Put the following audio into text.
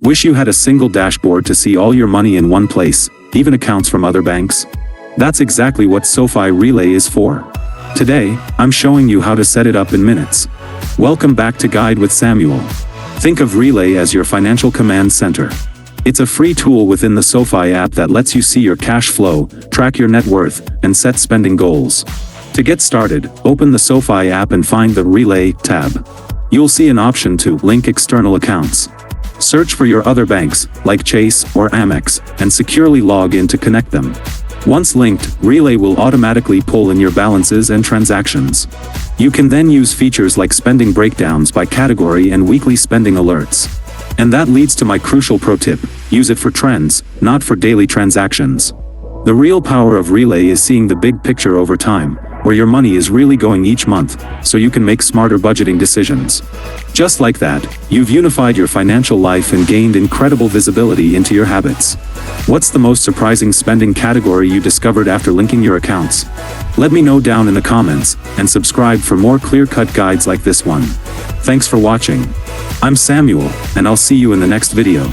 Wish you had a single dashboard to see all your money in one place, even accounts from other banks? That's exactly what SoFi Relay is for. Today, I'm showing you how to set it up in minutes. Welcome back to Guide with Samuel. Think of Relay as your financial command center. It's a free tool within the SoFi app that lets you see your cash flow, track your net worth, and set spending goals. To get started, open the SoFi app and find the Relay tab. You'll see an option to link external accounts. Search for your other banks, like Chase or Amex, and securely log in to connect them. Once linked, Relay will automatically pull in your balances and transactions. You can then use features like spending breakdowns by category and weekly spending alerts. And that leads to my crucial pro tip: use it for trends, not for daily transactions. The real power of Relay is seeing the big picture over time, where your money is really going each month, so you can make smarter budgeting decisions. Just like that, you've unified your financial life and gained incredible visibility into your habits. What's the most surprising spending category you discovered after linking your accounts? Let me know down in the comments, and subscribe for more clear-cut guides like this one. Thanks for watching. I'm Samuel, and I'll see you in the next video.